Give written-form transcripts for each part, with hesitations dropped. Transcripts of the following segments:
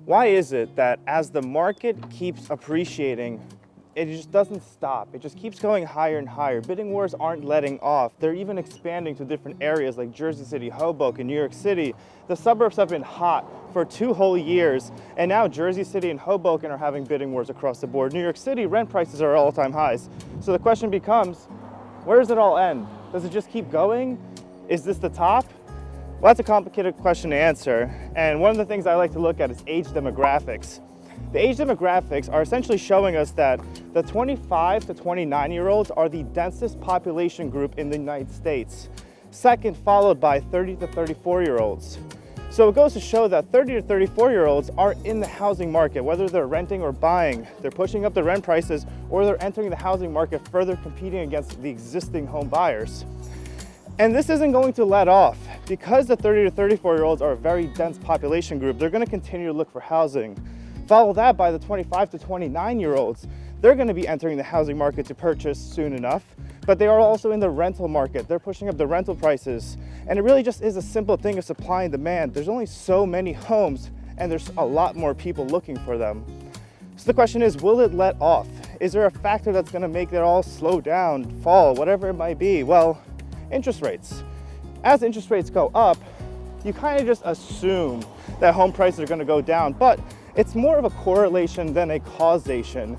Why is it that as the market keeps appreciating, it just doesn't stop? It just keeps going higher and higher. Bidding wars aren't letting off. They're even expanding to different areas like Jersey City, Hoboken, New York City. The suburbs have been hot for 2 whole years, and now Jersey City and Hoboken are having bidding wars across the board. New York City rent prices are all-time highs. So the question becomes, where does it all end? Does it just keep going? Is this the top? Well, that's a complicated question to answer. And one of the things I like to look at is age demographics. The age demographics are essentially showing us that the 25 to 29-year-olds are the densest population group in the United States. Second, followed by 30 to 34-year-olds. So it goes to show that 30 to 34-year-olds are in the housing market, whether they're renting or buying. They're pushing up the rent prices, or they're entering the housing market, further competing against the existing home buyers. And this isn't going to let off. Because the 30 to 34-year-olds are a very dense population group, they're going to continue to look for housing. Follow that by the 25 to 29-year-olds. They're going to be entering the housing market to purchase soon enough, but they are also in the rental market. They're pushing up the rental prices. And it really just is a simple thing of supply and demand. There's only so many homes, and there's a lot more people looking for them. So the question is, will it let off? Is there a factor that's going to make it all slow down, fall, whatever it might be? Well, interest rates. As interest rates go up, you kind of just assume that home prices are going to go down, but it's more of a correlation than a causation.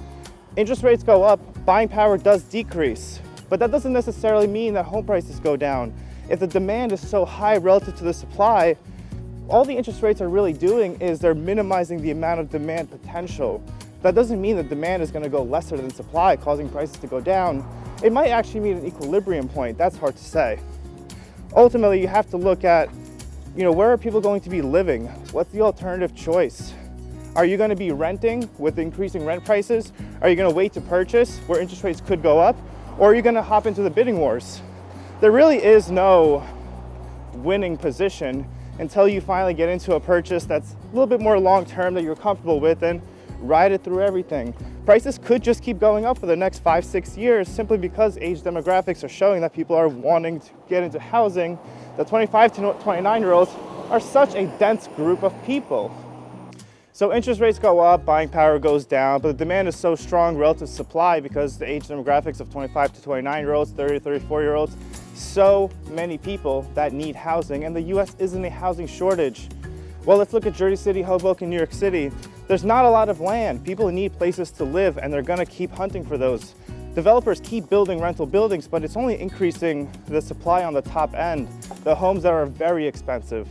Interest rates go up, buying power does decrease, but that doesn't necessarily mean that home prices go down. If the demand is so high relative to the supply, all the interest rates are really doing is they're minimizing the amount of demand potential. That doesn't mean that demand is going to go lesser than supply, causing prices to go down. It might actually meet an equilibrium point. That's hard to say. Ultimately, you have to look at, where are people going to be living? What's the alternative choice? Are you going to be renting with increasing rent prices? Are you going to wait to purchase where interest rates could go up? Or are you going to hop into the bidding wars? There really is no winning position until you finally get into a purchase that's a little bit more long-term that you're comfortable with and ride it through everything. Prices could just keep going up for the next 5-6 years simply because age demographics are showing that people are wanting to get into housing. The 25 to 29-year-olds are such a dense group of people. So interest rates go up, buying power goes down, but the demand is so strong relative to supply because the age demographics of 25 to 29-year-olds, 30 to 34-year-olds, so many people that need housing, and the US is in a housing shortage. Well, let's look at Jersey City, Hoboken, New York City. There's not a lot of land. People need places to live, and they're gonna keep hunting for those. Developers keep building rental buildings, but it's only increasing the supply on the top end, the homes that are very expensive.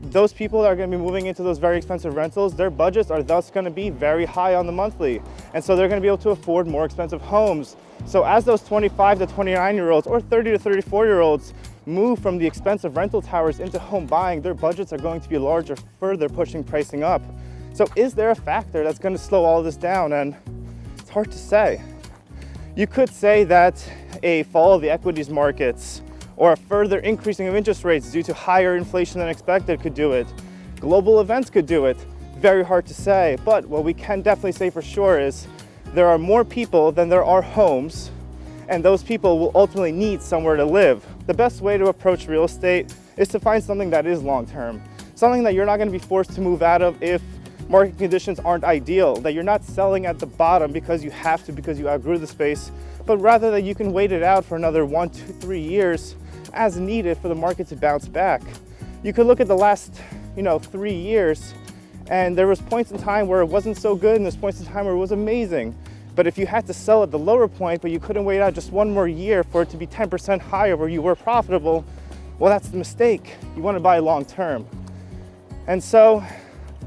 Those people that are going to be moving into those very expensive rentals, their budgets are thus going to be very high on the monthly. And so they're going to be able to afford more expensive homes. So as those 25 to 29-year-olds or 30 to 34-year-olds move from the expensive rental towers into home buying, their budgets are going to be larger, further pushing pricing up. So is there a factor that's going to slow all of this down? And it's hard to say. You could say that a fall of the equities markets or a further increasing of interest rates due to higher inflation than expected could do it. Global events could do it. Very hard to say, but what we can definitely say for sure is there are more people than there are homes, and those people will ultimately need somewhere to live. The best way to approach real estate is to find something that is long-term, something that you're not going to be forced to move out of if market conditions aren't ideal, that you're not selling at the bottom because you have to, because you outgrew the space, but rather that you can wait it out for another 1, 2, 3 years as needed for the market to bounce back. You could look at the last, 3 years, and there was points in time where it wasn't so good, and there's points in time where it was amazing. But if you had to sell at the lower point, but you couldn't wait out just one more year for it to be 10% higher where you were profitable, well, that's the mistake. You want to buy long term. And so,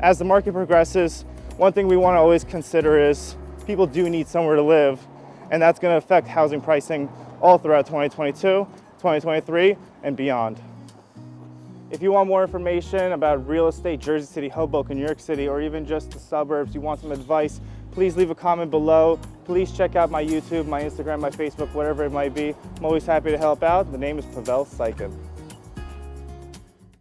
as the market progresses, one thing we want to always consider is people do need somewhere to live, and that's going to affect housing pricing all throughout 2022, 2023, and beyond. If you want more information about real estate, Jersey City, Hoboken, New York City, or even just the suburbs, you want some advice, please leave a comment below. Please check out my YouTube, my Instagram, my Facebook, whatever it might be. I'm always happy to help out. The name is Pavel Saikin.